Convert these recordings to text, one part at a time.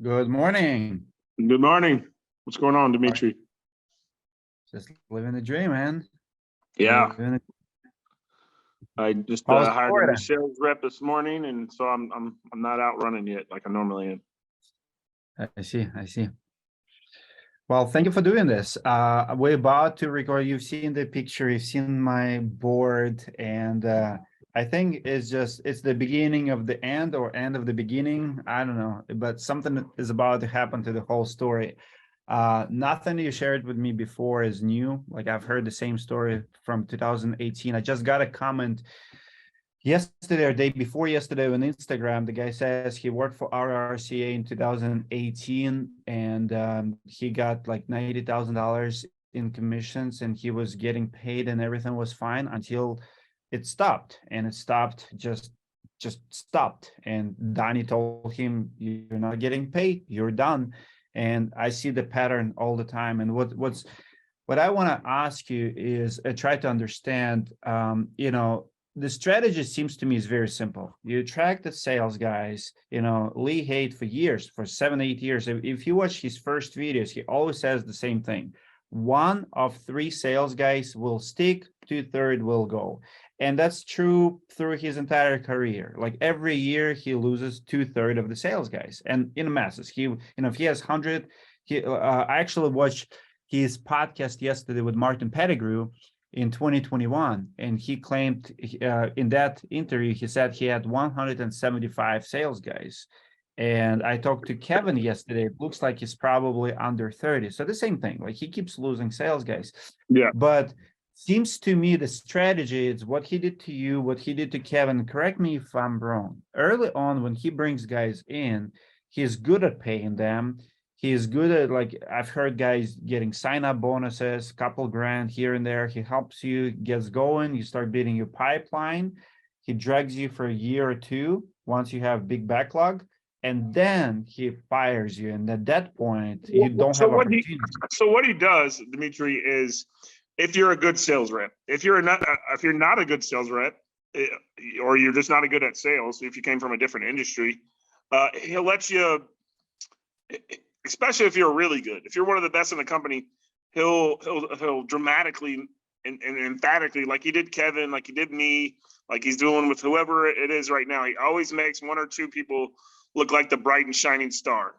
Good morning. Good morning. What's going on, All right. Dimitri? Just living the dream, man. Yeah, Living the- I just How's hired a new Florida? sales rep this morning, and so I'm not out running yet like I normally am. I see. I see. Well, thank you for doing this. We're about to record. You've seen the picture, you've seen my board, and I think it's the beginning of the end or end of the beginning. I don't know, but something is about to happen to the whole story. Nothing you shared with me before is new. Like I've heard the same story from 2018. I just got a comment yesterday or day before yesterday on Instagram. The guy says he worked for RRCA in 2018 and he got like $90,000 in commissions and he was getting paid and everything was fine until it stopped. And it stopped, just stopped. And Donnie told him, "You're not getting paid, you're done." And I see the pattern all the time. And what I want to ask you is try to understand, the strategy seems to me is very simple. You attract the sales guys, Lee Haight for years, for 7, 8 years. If you watch his first videos, he always says the same thing. 1 of 3 sales guys will stick, 2/3 will go. And that's true through his entire career. Like every year he loses 2/3 of the sales guys and in masses. If he has 100, I actually watched his podcast yesterday with Martin Pettigrew in 2021, and he claimed in that interview, he said he had 175 sales guys. And I talked to Kevin yesterday. It looks like he's probably under 30. So the same thing, like he keeps losing sales guys. Yeah, But seems to me the strategy is what he did to you, what he did to Kevin. Correct me if I'm wrong. Early on, when he brings guys in, he's good at paying them. He's good at, like, I've heard guys getting sign-up bonuses, couple grand here and there. He helps you, gets going, you start building your pipeline. He drags you for a year or two once you have big backlog, and then he fires you. And at that point, you don't So have opportunity. what he does, Dimitri, is if you're a good sales rep, if you're not a good sales rep, or you're just not good at sales, if you came from a different industry, he'll let you. Especially if you're really good, if you're one of the best in the company, he'll dramatically and emphatically, like he did Kevin, like he did me, like he's doing with whoever it is right now. He always makes 1 or 2 people look like the bright and shining star.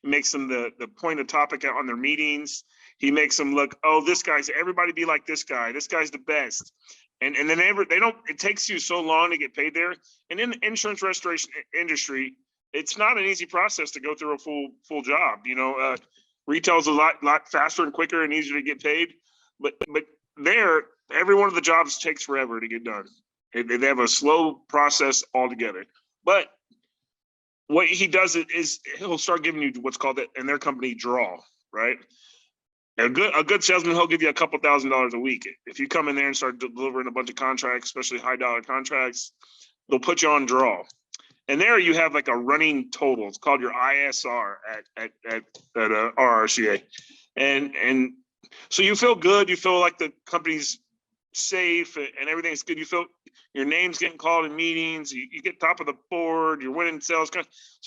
He makes them the point of topic on their meetings. He makes them look, oh, this guy's, everybody be like this guy. This guy's the best. And then they don't. It takes you so long to get paid there. And in the insurance restoration industry, it's not an easy process to go through a full job. Retail's a lot faster and quicker and easier to get paid, but there, every one of the jobs takes forever to get done. They have a slow process altogether. But what he does is he'll start giving you what's called in their company draw, right? A good salesman, he'll give you a couple $1,000s a week. If you come in there and start delivering a bunch of contracts, especially high dollar contracts, they'll put you on draw. And there you have like a running total. It's called your ISR at RRCA. And so you feel good. You feel like the company's safe and everything's good. You feel your name's getting called in meetings. You get top of the board. You're winning sales. So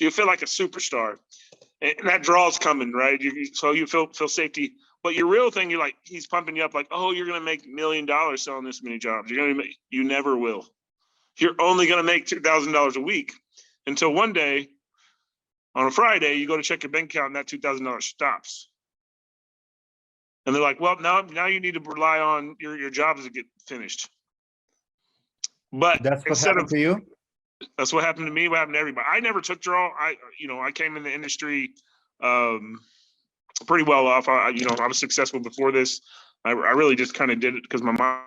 you feel like a superstar. And that draw's coming, right? So you feel safety. But your real thing, you're like, he's pumping you up like, oh, you're going to make $1 million selling this many jobs. You never will. You're only going to make $2,000 a week. Until one day, on a Friday, you go to check your bank account and that $2,000 stops. And they're like, well, now you need to rely on your jobs to get finished. But That's what happened to you? That's what happened to me. What happened to everybody. I never took draw. I came in the industry pretty well off. I was successful before this. I really just kind of did it because my mom.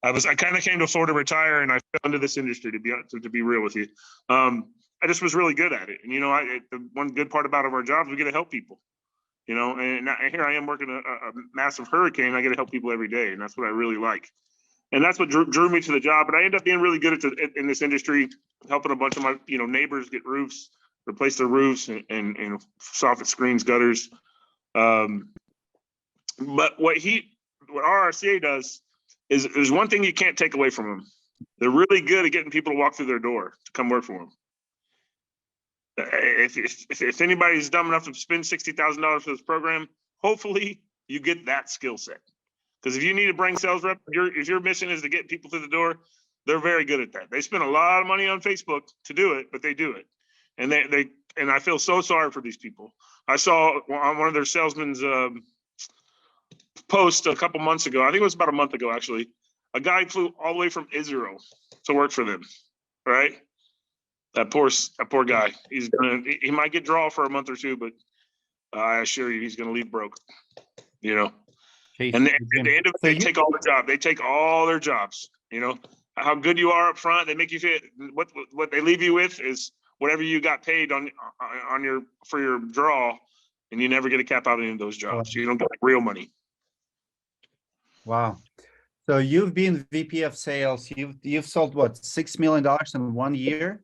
I kind of came to Florida to retire, and I fell into this industry to be real with you. I just was really good at it, and the one good part about our jobs, we get to help people. And here I am working a massive hurricane. I get to help people every day, and that's what I really like. And that's what drew me to the job. But I ended up being really good in this industry, helping a bunch of my neighbors get roofs, replace their roofs, and soffit screens, gutters. But what RRCA does is there's one thing you can't take away from them. They're really good at getting people to walk through their door to come work for them. if anybody's dumb enough to spend $60,000 for this program, hopefully you get that skill set. Because if you need to bring sales rep, if your mission is to get people through the door, they're very good at that. They spend a lot of money on Facebook to do it, but they do it. And and I feel so sorry for these people. I saw on one of their salesmen's post a couple months ago, I think it was about a month ago actually, a guy flew all the way from Israel to work for them, right? That poor guy. He might get draw for a month or two, but I assure you he's gonna leave broke, you know. And at the end of it, they take all their job. They take all their jobs. You know how good you are up front. They make you feel what they leave you with is whatever you got paid for your draw, and you never get a cap out of any of those jobs. You don't get real money. Wow. So you've been VP of sales. You've sold what, $6 million in 1 year?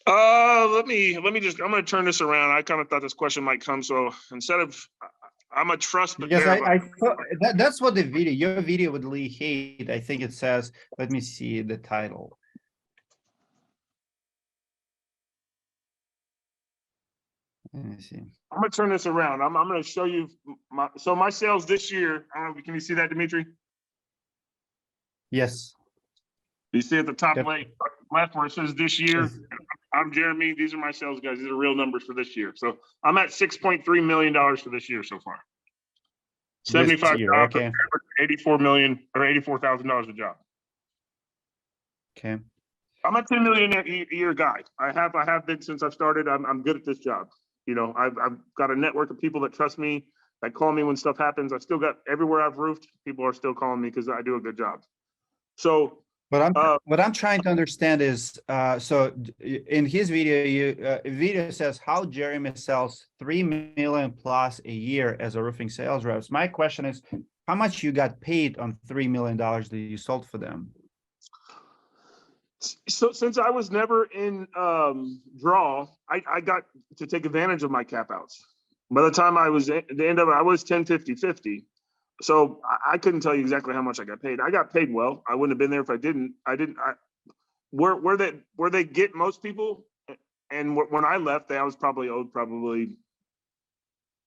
Let me just. I'm going to turn this around. I kind of thought this question might come. So instead of, I'm a trust. Because I thought that's what the video, your video with Lee Haight, I think it says. Let me see the title. Let me see. I'm going to turn this around. I'm going to show you my sales this year. I don't know. Can you see that, Dimitri? Yes. You see at the top left where it says this year. I'm Jeremy. These are my sales guys. These are real numbers for this year. So I'm at $6.3 million for this year so far. 75 jobs, okay. 84 million or $84,000 a job. Okay. I'm a $10 million a year guy. I have been since I've started. I'm good at this job. You know, I've got a network of people that trust me, that call me when stuff happens. I still got everywhere I've roofed, people are still calling me because I do a good job. So what I'm trying to understand is, so in his video, video says how Jeremy sells 3 million plus a year as a roofing sales reps. My question is, how much you got paid on $3 million that you sold for them? So since I was never in draw, I got to take advantage of my cap outs. By the time I was at the end of it, I was 10-50-50. So I couldn't tell you exactly how much I got paid. I got paid well. I wouldn't have been there if I didn't. Where they get most people, and when I left, I was probably owed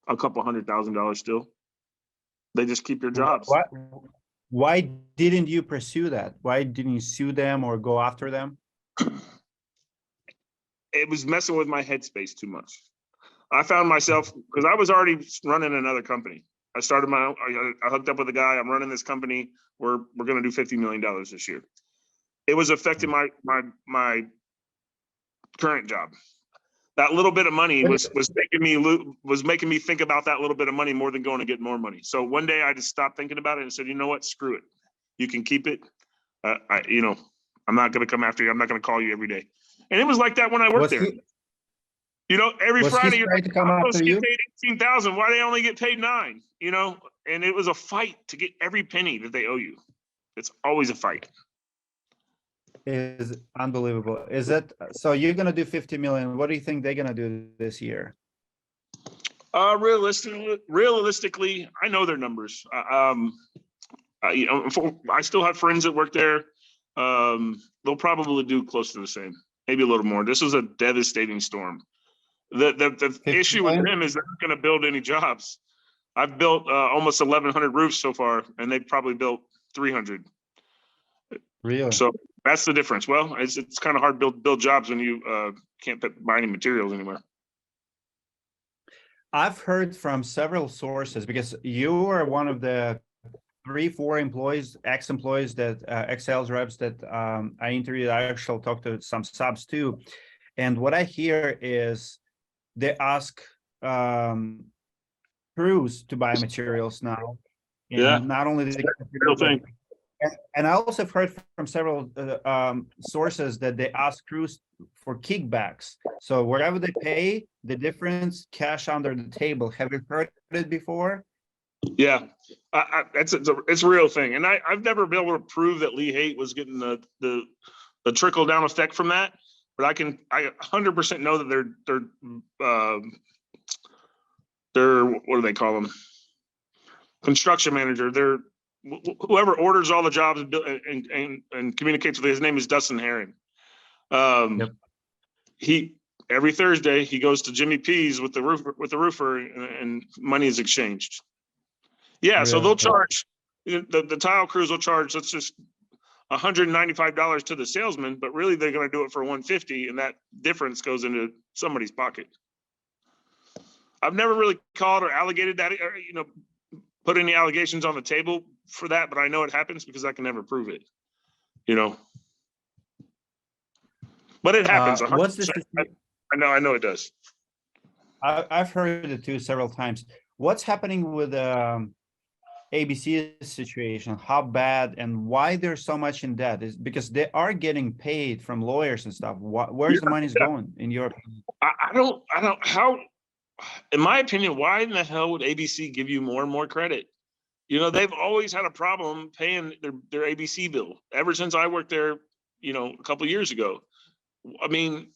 a couple $100,000 still. They just keep your jobs. Why didn't you pursue that? Why didn't you sue them or go after them? It was messing with my headspace too much. I found myself, because I was already running another company. I started my own, I hooked up with a guy. I'm running this company. We're going to do $50 million this year. It was affecting my current job. That little bit of money was making me think about that little bit of money more than going to get more money. So one day I just stopped thinking about it and said, you know what, screw it. You can keep it. I'm not going to come after you. I'm not going to call you every day. And it was like that when I worked there. You know, every Friday you're like, I'm supposed to get paid 18,000. Why do they only get paid 9? You know, and it was a fight to get every penny that they owe you. It's always a fight. Is unbelievable. Is that so? You're gonna do 50 million. What do you think they're gonna do this year? Realistically, I know their numbers. You know, I still have friends that work there. They'll probably do close to the same, maybe a little more. This was a devastating storm. The issue with them is they're not going to build any jobs. I've built almost 1,100 roofs so far, and they've probably built 300. Really? So that's the difference. Well, it's kind of hard to build jobs when you can't buy any materials anywhere. I've heard from several sources, because you are one of the 3-4 employees, ex-employees that ex-sales reps that I interviewed. I actually talked to some subs too, and what I hear is they ask crews to buy materials now. And yeah, not only the real thing. And I also have heard from several sources that they ask crews for kickbacks. So wherever they pay, the difference, cash under the table. Have you heard it before? Yeah, it's a real thing. And I've never been able to prove that Lee Haight was getting the trickle down effect from that. But I 100% know that they're what do they call them? Construction manager. They're whoever orders all the jobs and communicates with. His name is Dustin Herring. Yep. every Thursday he goes to Jimmy P's with the roofer, and money is exchanged. Yeah, so they'll charge, the tile crews will charge, let's just $195 to the salesman, but really they're going to do it for $150, and that difference goes into somebody's pocket. I've never really called or allegated that, or, put any allegations on the table for that, but I know it happens because I can never prove it, But it happens. What's this? I know it does. I've heard it too several times. What's happening with ABC's situation? How bad and why they're so much in debt? Is because they are getting paid from lawyers and stuff. Where's the money's going, in your opinion? I don't. How, in my opinion, why in the hell would ABC give you more and more credit? They've always had a problem paying their ABC bill ever since I worked there, a couple of years ago. I mean,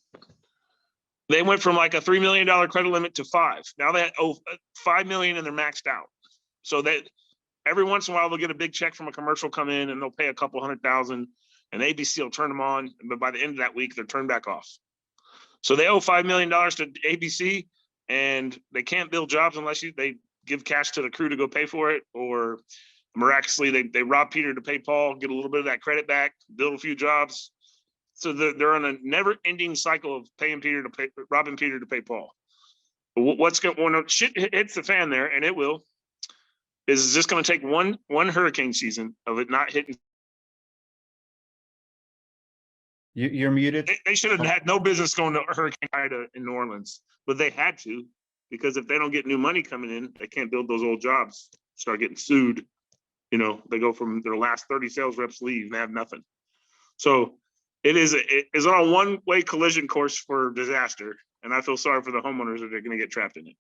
they went from like a $3 million credit limit to $5 million. Now they owe $5 million and they're maxed out. So that every once in a while they'll get a big check from a commercial come in and they'll pay a couple $100,000, and ABC will turn them on. But by the end of that week, they're turned back off. So they owe $5 million to ABC, and they can't build jobs unless they give cash to the crew to go pay for it, or miraculously they rob Peter to pay Paul, get a little bit of that credit back, build a few jobs. So they're on a never-ending cycle of robbing Peter to pay Paul. What's going when shit hits the fan there, and it will, is just going to take one hurricane season of it not hitting. You're muted. They should have had no business going to Hurricane Ida in New Orleans, but they had to, because if they don't get new money coming in, they can't build those old jobs. Start getting sued. They go from their last 30 sales reps leave and they have nothing. So it is on a one-way collision course for disaster, and I feel sorry for the homeowners that are going to get trapped in it.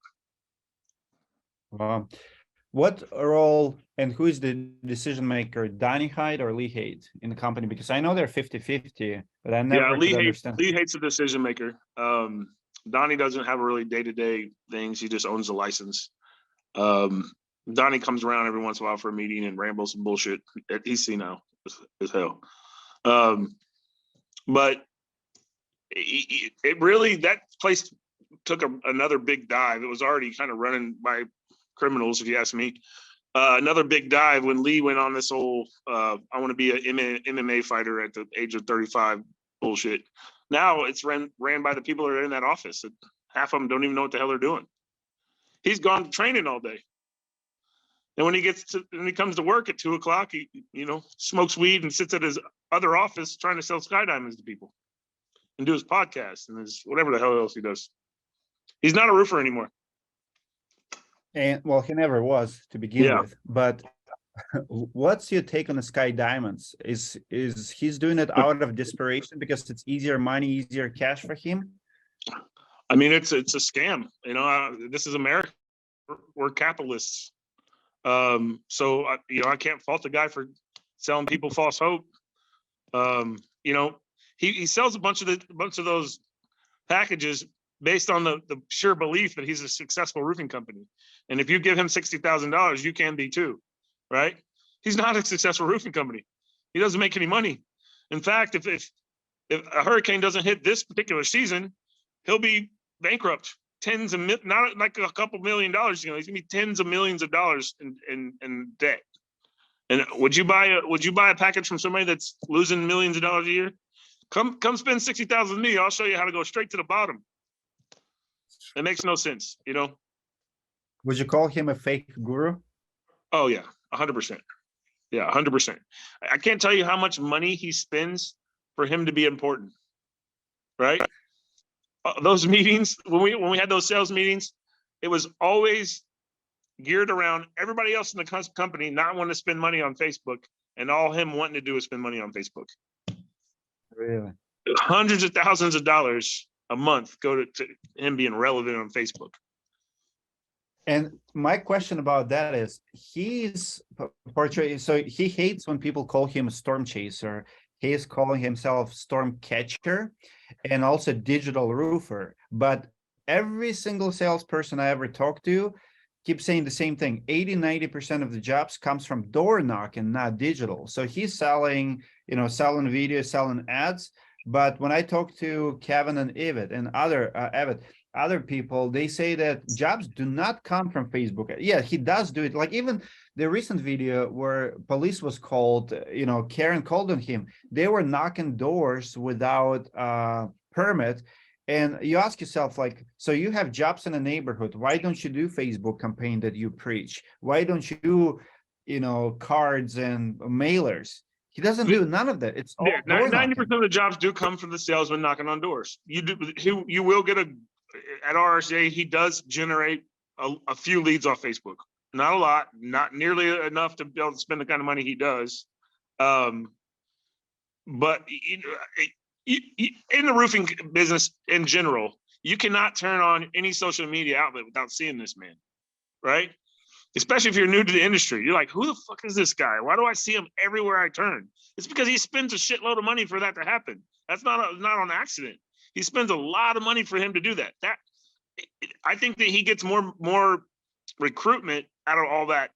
What role and who is the decision maker, Lee Haight or Lee Haight in the company? Because I know they're 50-50, but I never understand. Lee Haight's the decision maker. Donnie doesn't have a really day-to-day things. He just owns the license. Donnie comes around every once in a while for a meeting and rambles some bullshit. He's senile as hell. But it really, that place took another big dive. It was already kind of running by criminals, if you ask me. Another big dive when Lee went on this whole I want to be an MMA fighter at the age of 35 bullshit. Now it's ran by the people that are in that office. Half of them don't even know what the hell they're doing. He's gone to training all day. And when he comes to work at 2 o'clock, he smokes weed and sits at his other office trying to sell sky diamonds to people and do his podcast and his whatever the hell else he does. He's not a roofer anymore. And well, he never was to begin with. But what's your take on the sky diamonds? Is he's doing it out of desperation because it's easier money, easier cash for him? I mean, it's a scam. This is America. We're capitalists. So I can't fault the guy for selling people false hope. He sells a bunch of those packages based on the sheer belief that he's a successful roofing company. And if you give him $60,000, you can be too, right? He's not a successful roofing company. He doesn't make any money. In fact, if a hurricane doesn't hit this particular season, he'll be bankrupt. Not like a couple $1 million, he's gonna be tens of millions of dollars in debt. And would you buy a package from somebody that's losing millions of dollars a year? Come spend $60,000 with me. I'll show you how to go straight to the bottom. It makes no sense, Would you call him a fake guru? Oh yeah, 100%. Yeah, 100%. I can't tell you how much money he spends for him to be important, right? Those meetings, when we had those sales meetings, it was always geared around everybody else in the company not wanting to spend money on Facebook, and all him wanting to do is spend money on Facebook. Really? Hundreds of thousands of dollars a month go to him being relevant on Facebook. And my question about that is, he's portrayed, so he hates when people call him a storm chaser. He is calling himself storm catcher and also digital roofer. But every single salesperson I ever talked to keeps saying the same thing. 80-90% of the jobs comes from door knocking, not digital. So he's selling, selling videos, selling ads, But when I talk to Kevin and Ebit and other people, they say that jobs do not come from Facebook. Yeah, he does do it. Like even the recent video where police was called, Karen called on him. They were knocking doors without permit. And you ask yourself, like, so you have jobs in a neighborhood. Why don't you do Facebook campaign that you preach? Why don't you do, cards and mailers? He doesn't do none of that. It's all Yeah, door 90% knocking. of the jobs do come from the salesman knocking on doors. You will get at RRCA, he does generate a few leads off Facebook. Not a lot, not nearly enough to be able to spend the kind of money he does. But in the roofing business in general, you cannot turn on any social media outlet without seeing this man, right? Especially if you're new to the industry. You're like, who the fuck is this guy? Why do I see him everywhere I turn? It's because he spends a shitload of money for that to happen. That's not on accident. He spends a lot of money for him to do that. I think that he gets more recruitment out of all that,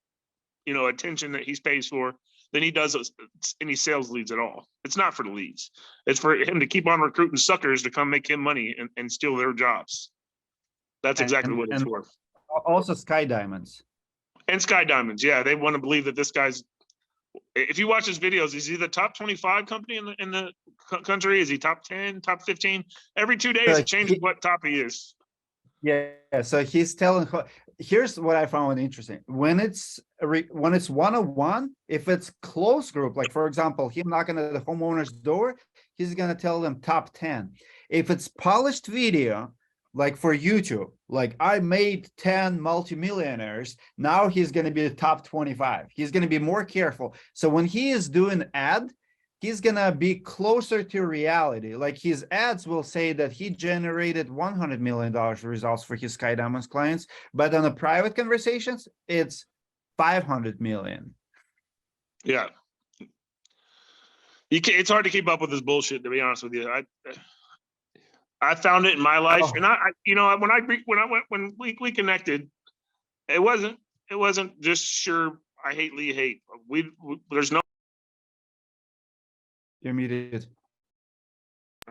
attention that he pays for than he does any sales leads at all. It's not for the leads. It's for him to keep on recruiting suckers to come make him money and steal their jobs. That's exactly what it's for. Also Sky Diamonds. And Sky Diamonds, yeah, they want to believe that this guy's. If you watch his videos, is he the top 25 company in the country? Is he top 10, top 15? Every 2 days, it changes what top he is. Yeah, so he's telling. Here's what I found interesting. When it's one-on-one, if it's close group, like for example, him knocking at the homeowner's door, he's gonna tell them top 10. If it's polished video, like for YouTube, like I made 10 multimillionaires, now he's going to be the top 25. He's going to be more careful. So when he is doing ad, he's going to be closer to reality. Like his ads will say that he generated $100 million results for his Sky Diamonds clients, but on the private conversations, it's 500 million. Yeah. It's hard to keep up with this bullshit, to be honest with you. I found it in my life, and when we connected, it wasn't just sure. I hate Lee Haight. There's no. You're muted.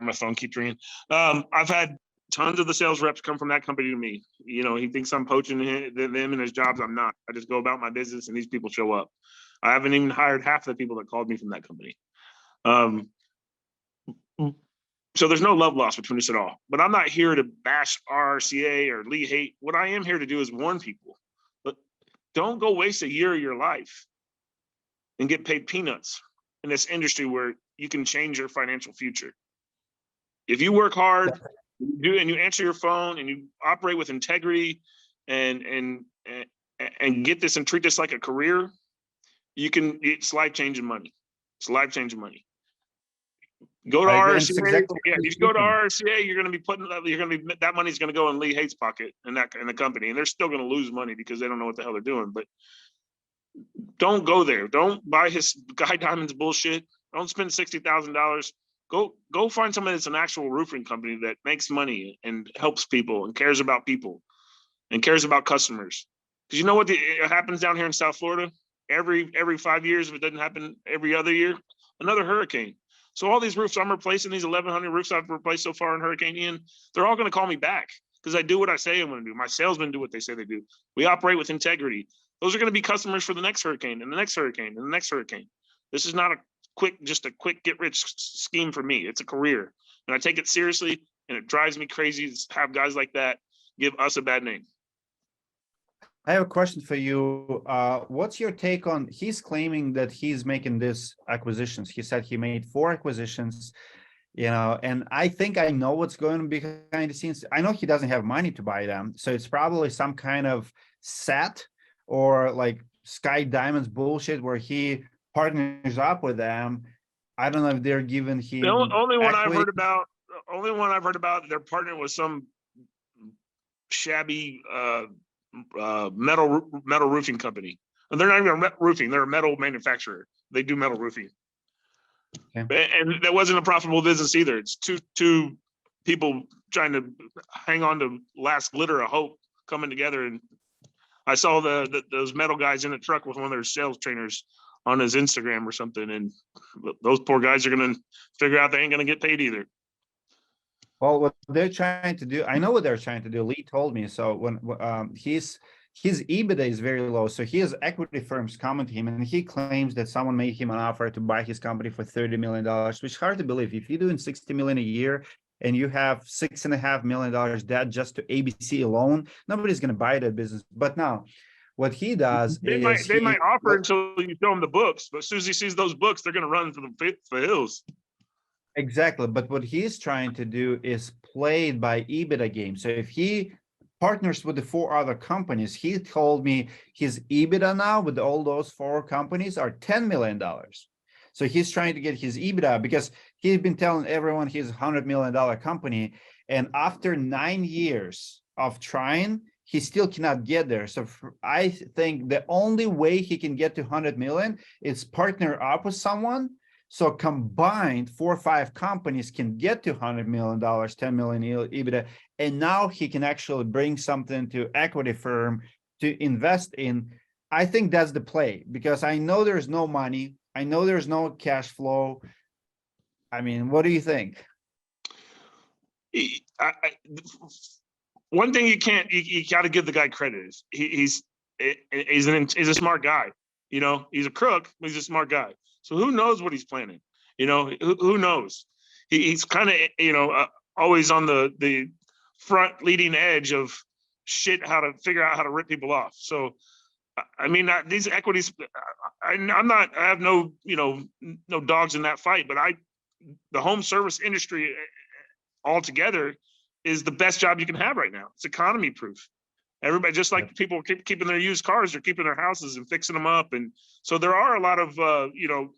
My phone keeps ringing. I've had tons of the sales reps come from that company to me. He thinks I'm poaching them and his jobs. I'm not. I just go about my business, and these people show up. I haven't even hired half the people that called me from that company. So there's no love lost between us at all. But I'm not here to bash RRCA or Lee Haight. What I am here to do is warn people. But don't go waste a year of your life and get paid peanuts in this industry where you can change your financial future. If you work hard, and you answer your phone and you operate with integrity and get this and treat this like a career, it's life-changing money. It's life-changing money. Go to RRCA. Exactly. Yeah, if you go to RRCA, that money's going to go in Lee Haight's pocket and the company, and they're still going to lose money because they don't know what the hell they're doing. But don't go there. Don't buy his Sky Diamonds bullshit. Don't spend $60,000. Go find somebody that's an actual roofing company that makes money and helps people and cares about people and cares about customers. Because you know what it happens down here in South Florida? Every 5 years, if it doesn't happen every other year, another hurricane. So all these roofs I'm replacing, these 1,100 roofs I've replaced so far in Hurricane Ian, they're all going to call me back because I do what I say I'm going to do. My salesmen do what they say they do. We operate with integrity. Those are going to be customers for the next hurricane and the next hurricane and the next hurricane. This is not just a quick get rich scheme for me. It's a career, and I take it seriously. And it drives me crazy to have guys like that give us a bad name. I have a question for you. What's your take on, he's claiming that he's making this acquisitions. He said he made 4 acquisitions, and I think I know what's going on behind the scenes. I know he doesn't have money to buy them. So it's probably some kind of set or like Sky Diamonds bullshit where he partners up with them. I don't know if they're giving him. The only one I've heard about, they're partnering with some shabby metal roofing company, and they're not even roofing, they're a metal manufacturer. They do metal roofing. Okay. And that wasn't a profitable business either. It's two people trying to hang on to last glitter of hope coming together. And I saw those metal guys in the truck with one of their sales trainers on his Instagram or something. And those poor guys are going to figure out they ain't going to get paid either. Well, what they're trying to do, I know what they're trying to do. Lee told me. So when his EBITDA is very low, so his equity firms come to him and he claims that someone made him an offer to buy his company for $30 million, which is hard to believe. If you're doing 60 million a year and you have $6.5 million debt just to ABC alone, nobody's going to buy that business. But now, what he does They might offer until you show them the books, but as soon as he sees those books, they're going to run for the hills. Exactly, but what he's trying to do is play it by Ebitda Game. So if he partners with the 4 other companies, he told me his EBITDA now with all those 4 companies are $10 million. So he's trying to get his EBITDA because he's been telling everyone he's a $100 million company. And after 9 years of trying, he still cannot get there. So I think the only way he can get to 100 million is partner up with someone. So combined, 4 or 5 companies can get to $100 million, 10 million EBITDA, and now he can actually bring something to equity firm to invest in. I think that's the play because I know there's no money. I know there's no cash flow. I mean, what do you think? One thing you got to give the guy credit is he's a smart guy. You know, he's a crook, but he's a smart guy. So who knows what he's planning? You know, who knows? He's kind of, you know, always on the front leading edge of shit, how to figure out how to rip people off. So, I mean, these equities, I have no, you know, no dogs in that fight, but the home service industry altogether is the best job you can have right now. It's economy proof. Everybody, just like people keeping their used cars, they're keeping their houses and fixing them up. And so there are a lot of, you know,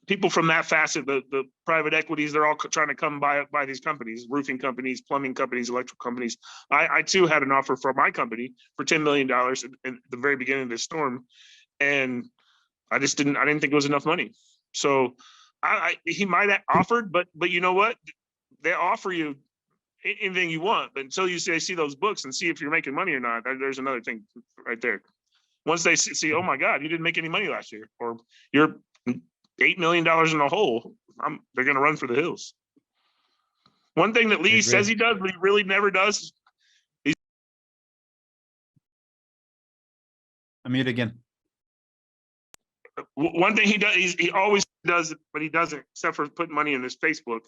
people from that facet, the private equities, they're all trying to come by these companies, roofing companies, plumbing companies, electrical companies. I too had an offer for my company for $10 million at the very beginning of this storm. And I didn't think it was enough money. So he might have offered, but you know what? They offer you anything you want, but until you see those books and see if you're making money or not, there's another thing right there. Once they see, oh my God, you didn't make any money last year, or you're $8 million in a hole, they're going to run for the hills. One thing that Lee says he does, but he really never does. I'm mute again. One thing he does, he always does, but he doesn't, except for putting money in his Facebook.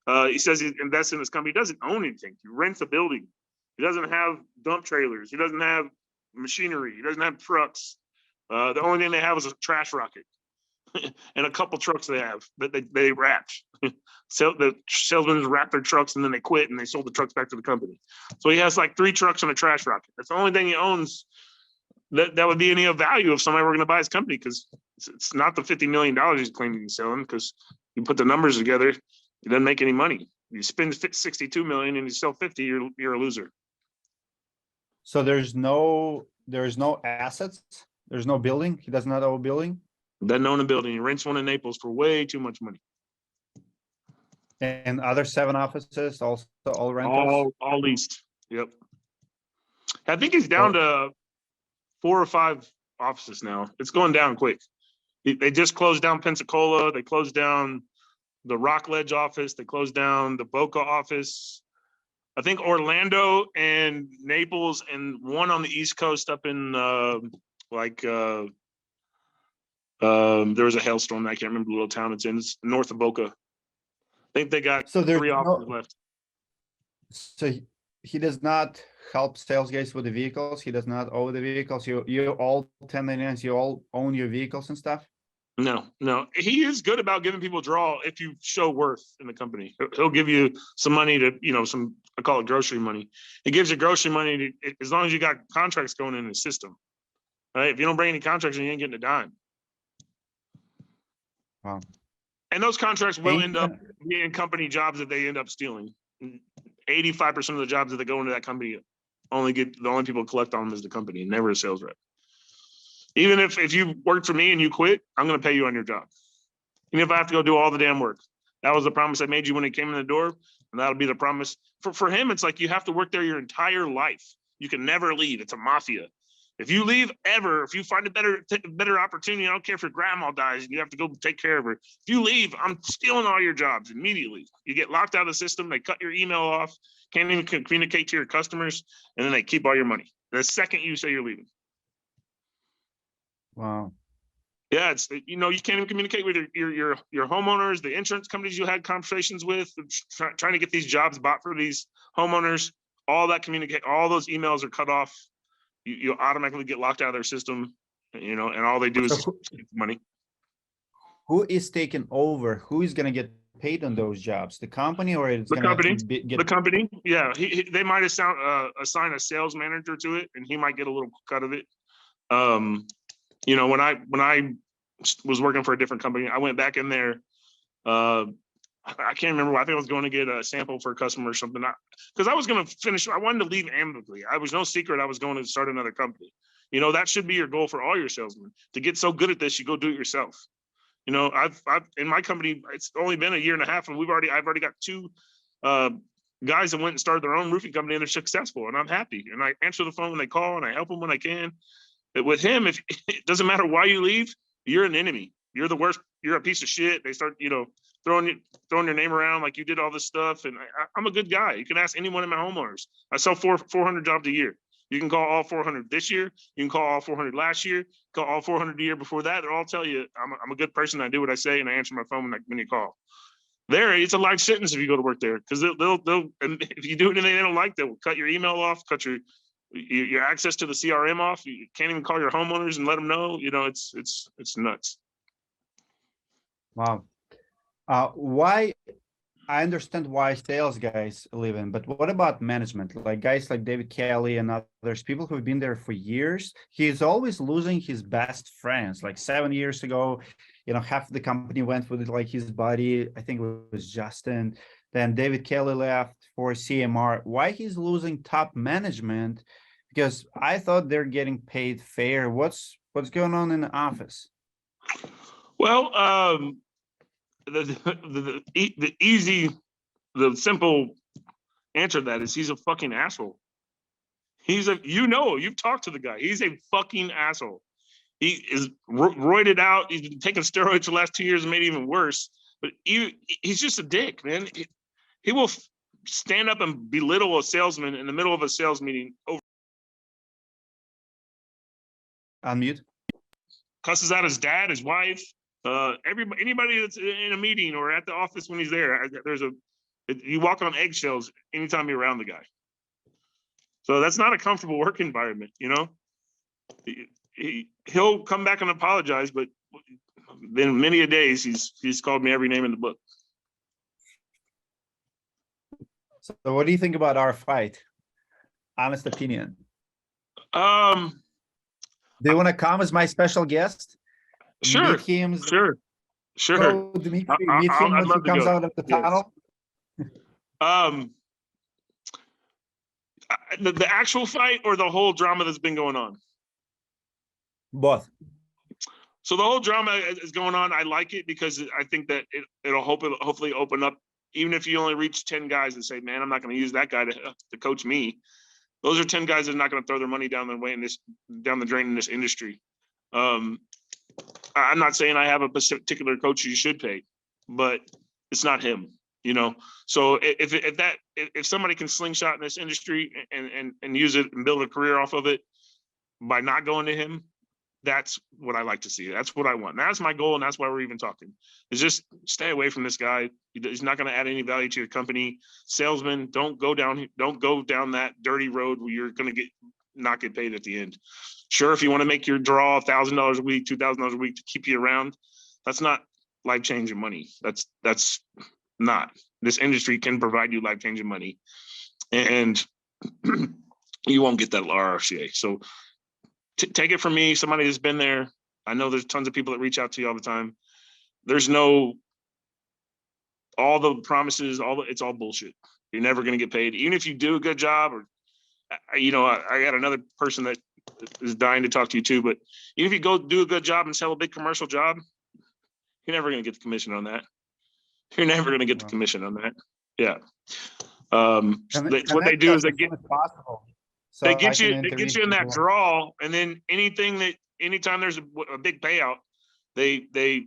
He says he invests in this company. He doesn't own anything. He rents a building. He doesn't have dump trailers. He doesn't have machinery. He doesn't have trucks. The only thing they have is a trash rocket and a couple trucks they have that they wrapped. So the salesmen wrap their trucks and then they quit and they sold the trucks back to the company. So he has like 3 trucks and a trash rocket. That's the only thing he owns that would be any of value if somebody were going to buy his company, because it's not the $50 million he's claiming he's selling, because you put the numbers together, he doesn't make any money. You spend 62 million and you sell 50, you're a loser. So there's no assets. There's no building. He does not own a building. Doesn't own a building. He rents one in Naples for way too much money. And other 7 offices also all rentals. All leased. Yep. I think he's down to 4 or 5 offices now. It's going down quick. They just closed down Pensacola. They closed down the Rockledge office. They closed down the Boca office. I think Orlando and Naples, and one on the East Coast up in there was a hailstorm. I can't remember the little town it's in. It's north of Boca. I think they got 3 offices left. So he does not help sales guys with the vehicles. He does not own the vehicles. You all 1099s, you all own your vehicles and stuff. No. He is good about giving people a draw if you show worth in the company. He'll give you some money to, I call it grocery money. He gives you grocery money as long as you got contracts going in the system. Right? If you don't bring any contracts, you ain't getting a dime. Wow. And those contracts will end up being company jobs that they end up stealing. 85% of the jobs that they go into that company, the only people collect on them is the company, never a sales rep. Even if you work for me and you quit, I'm going to pay you on your job. Even if I have to go do all the damn work. That was the promise I made you when it came in the door. And that'll be the promise. For him, it's like you have to work there your entire life. You can never leave. It's a mafia. If you leave ever, if you find a better opportunity, I don't care if your grandma dies and you have to go take care of her. If you leave, I'm stealing all your jobs immediately. You get locked out of the system. They cut your email off, can't even communicate to your customers, and then they keep all your money the second you say you're leaving. Wow. Yeah, it's, you know, you can't even communicate with your homeowners, the insurance companies you had conversations with, trying to get these jobs bought for these homeowners. All that all those emails are cut off. You automatically get locked out of their system, you know, and all they do is take money. Who is taking over? Who is going to get paid on those jobs? The company, or it's The going company, to get the company. Yeah, they might assign a sales manager to it, and he might get a little cut of it. You know, when I was working for a different company, I went back in there. I can't remember. I think I was going to get a sample for a customer or something. Because I was going to finish. I wanted to leave amicably. I was no secret. I was going to start another company. You know, that should be your goal for all your salesmen. To get so good at this, you go do it yourself. You know, I've in my company, it's only been a year and a half, and I've already got 2 guys that went and started their own roofing company, and they're successful, and I'm happy. And I answer the phone when they call, and I help them when I can. But with him, if it doesn't matter why you leave, you're an enemy. You're the worst. You're a piece of shit. They start, you know, throwing your name around like you did all this stuff. And I'm a good guy. You can ask any one of my homeowners. I sell 400 jobs a year. You can call all 400 this year. You can call all 400 last year. Call all 400 the year before that. They'll all tell you I'm a good person. I do what I say, and I answer my phone when you call. There, it's a life sentence if you go to work there, because they'll and if you do anything they don't like, they'll cut your email off, cut your access to the CRM off. You can't even call your homeowners and let them know. You know, it's nuts. Wow. Why? I understand why sales guys leave in, but what about management? Like guys like David Kelly and others, people who've been there for years. He's always losing his best friends. Like 7 years ago, you know, half the company went with like his buddy. I think it was Justin. Then David Kelly left for CMR. Why he's losing top management? Because I thought they're getting paid fair. What's going on in the office? Well, the simple answer to that is he's a fucking asshole. You've talked to the guy. He's a fucking asshole. He is roided out. He's been taking steroids for the last 2 years and made it even worse. But he's just a dick, man. He will stand up and belittle a salesman in the middle of a sales meeting. Unmute. Cusses out his dad, his wife, anybody that's in a meeting or at the office when he's there. You walk on eggshells anytime you're around the guy. So that's not a comfortable work environment, you know. He'll come back and apologize, but then many a days he's called me every name in the book. So what do you think about our fight? Honest opinion. Do you want to come as my special guest? Sure. Meet him. Sure. Go, Dmitry, meet him when he comes out of the tunnel. The actual fight or the whole drama that's been going on? Both. So the whole drama is going on. I like it because I think that it'll hopefully open up. Even if you only reach 10 guys and say, man, I'm not going to use that guy to coach me. Those are 10 guys that are not going to throw their money down the drain in this industry. I'm not saying I have a particular coach you should pay, but it's not him, you know. So if somebody can slingshot in this industry and use it and build a career off of it by not going to him, that's what I like to see. That's what I want. That's my goal, and that's why we're even talking. Is just stay away from this guy. He's not going to add any value to your company. Salesman, don't go down that dirty road where you're going to not get paid at the end. Sure, if you want to make your draw $1,000 a week, $2,000 a week to keep you around, that's not life-changing money. That's not. This industry can provide you life-changing money, and you won't get that at RRCA. So take it from me, somebody that's been there. I know there's tons of people that reach out to you all the time. There's all the promises, it's all bullshit. You're never going to get paid. Even if you do a good job, or, you know, I got another person that is dying to talk to you too, but even if you go do a good job and sell a big commercial job, you're never going to get the commission on that. You're never going to get the commission on that. Yeah. What they do is they get. Possible. So They I get can you, enter in into that one. draw, and then anytime there's a big payout, they'll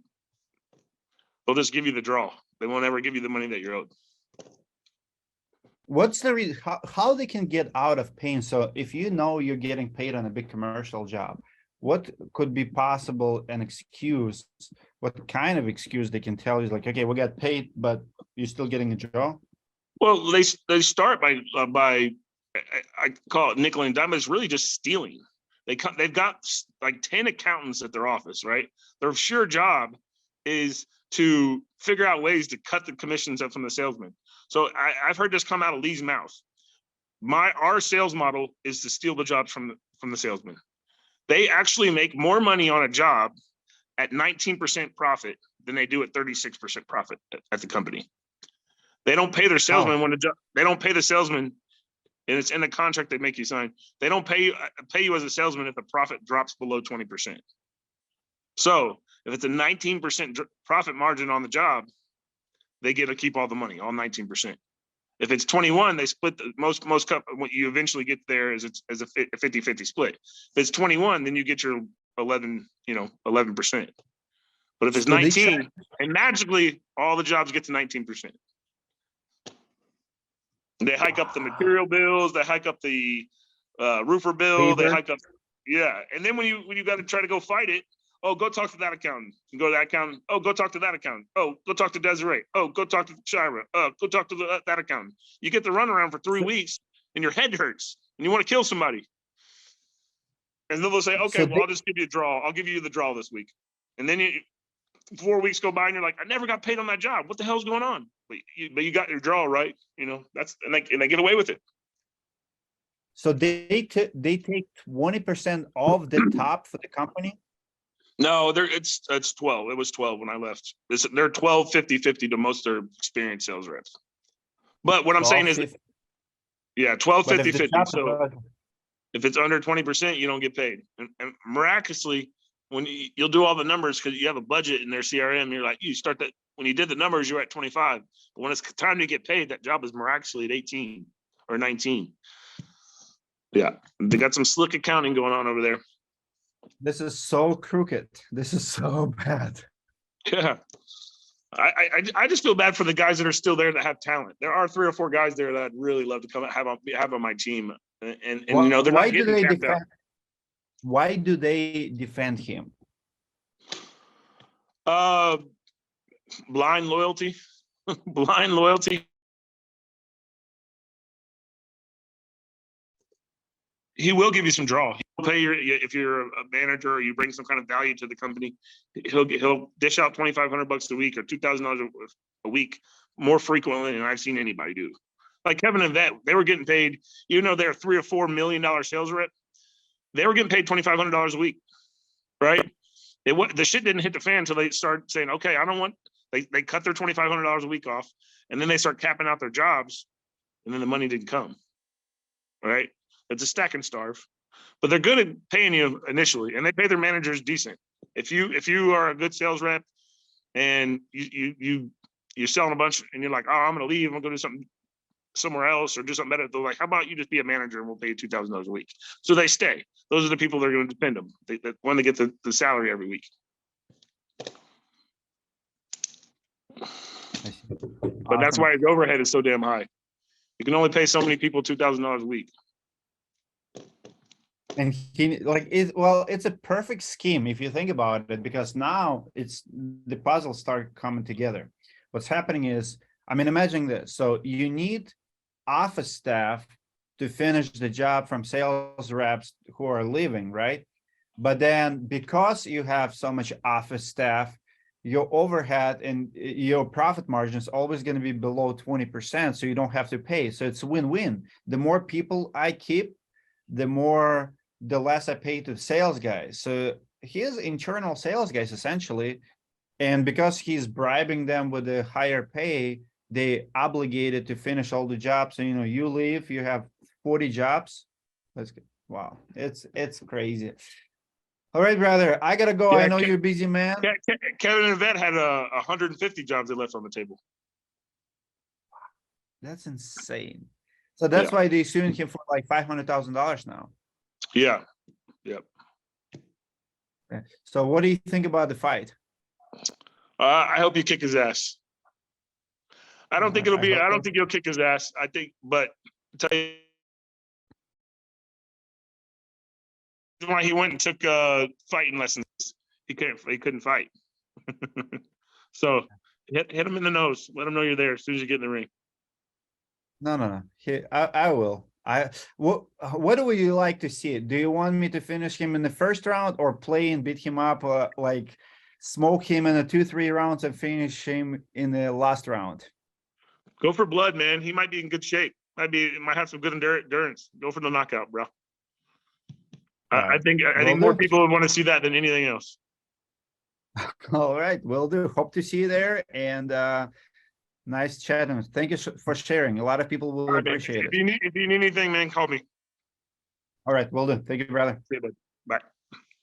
just give you the draw. They won't ever give you the money that you're owed. What's the reason how they can get out of paying? So if you know you're getting paid on a big commercial job, what could be possible an excuse? What kind of excuse they can tell you? Like, okay, we got paid, but you're still getting a draw? Well, they start by I call it nickel and dime, but it's really just stealing. They've got like 10 accountants at their office, right? Their sure job is to figure out ways to cut the commissions up from the salesman. So I've heard this come out of Lee's mouth. Our sales model is to steal the jobs from the salesman. They actually make more money on a job at 19% profit than they do at 36% profit at the company. They don't pay their salesman when they don't pay the salesman, and it's in the contract they make you sign. They don't pay you as a salesman if the profit drops below 20%. So if it's a 19% profit margin on the job, they get to keep all the money, all 19%. If it's 21, they split the most what you eventually get there is as a 50-50 split. If it's 21, then you get your 11%. But if it's 19, and magically all the jobs get to 19%. They hike up the material bills, they hike up the roofer bill, they hike up, yeah. And then when you got to try to go fight it, oh, go talk to that accountant. You go to that accountant. Oh, go talk to that accountant. Oh, go talk to Desiree. Oh, go talk to Shira. Go talk to that accountant. You get the runaround for 3 weeks and your head hurts and you want to kill somebody. And then they'll say, okay, well, I'll just give you a draw. I'll give you the draw this week. And then 4 weeks go by and you're like, I never got paid on that job. What the hell's going on? But you got your draw, right? You know, and they get away with it. So they take 20% of the top for the company? No, it's 12. It was 12 when I left. They're 12, 50-50 to most of their experienced sales reps. But what I'm saying is, yeah, 12, 50-50. So if it's under 20%, you don't get paid. And miraculously, when you'll do all the numbers because you have a budget in their CRM, you're like, you start that when you did the numbers, you're at 25. But when it's time to get paid, that job is miraculously at 18 or 19. Yeah, they got some slick accounting going on over there. This is so crooked. This is so bad. Yeah. I just feel bad for the guys that are still there that have talent. There are 3 or 4 guys there that I'd really love to come have on my team. And well, you know, they're not getting capped out. Why do they defend him? Blind loyalty. Blind loyalty. He will give you some draw. He'll pay if you're a manager or you bring some kind of value to the company. He'll dish out $2,500 a week or $2,000 a week more frequently than I've seen anybody do. Like Kevin and Vet, they were getting paid. You know, they're $3 or $4 million sales rep. They were getting paid $2,500 a week, right? The shit didn't hit the fan until they start saying, okay, I don't want. They cut their $2,500 a week off, and then they start capping out their jobs, and then the money didn't come. Right? It's a stack and starve, but they're good at paying you initially, and they pay their managers decent. If you are a good sales rep, and you're selling a bunch, and you're like, oh, I'm gonna leave, I'm gonna go do something somewhere else or do something better. They're like, how about you just be a manager and we'll pay you $2,000 a week? So they stay. Those are the people that are going to defend them. They want to get the salary every week. But that's why his overhead is so damn high. You can only pay so many people $2,000 a week. And it's a perfect scheme if you think about it, because now the puzzles start coming together. What's happening is, I mean, imagine this. So you need office staff to finish the job from sales reps who are leaving, right? But then because you have so much office staff, your overhead and your profit margin is always going to be below 20%, so you don't have to pay. So it's win-win. The more people I keep, the less I pay to sales guys. So he's internal sales guys essentially, and because he's bribing them with a higher pay, they obligated to finish all the jobs. And you leave, you have 40 jobs. Let's go. Wow, it's crazy. All right, brother, I gotta go. Yeah, I know you're a busy man. Kevin and Vet had 150 jobs they left on the table. That's insane. So that's why they suing him for like $500,000 now. Yeah. Yep. Okay. So what do you think about the fight? I hope you kick his ass. I don't think it'll be. I don't think you'll kick his ass. I think, but I'll tell you why he went and took fighting lessons. He couldn't fight. So hit him in the nose. Let him know you're there as soon as you get in the ring. No. I will. What do you like to see? Do you want me to finish him in the first round or play and beat him up, like smoke him in the 2-3 rounds and finish him in the last round? Go for blood, man. He might be in good shape. Might have some good endurance. Go for the knockout, bro. I think more people would want to see that than anything else. All right, will do. Hope to see you there, and nice chatting. Thank you for sharing. A lot of people will appreciate it. If you need anything, man, call me. All right, will do. Thank you, brother. See you, bud. Bye.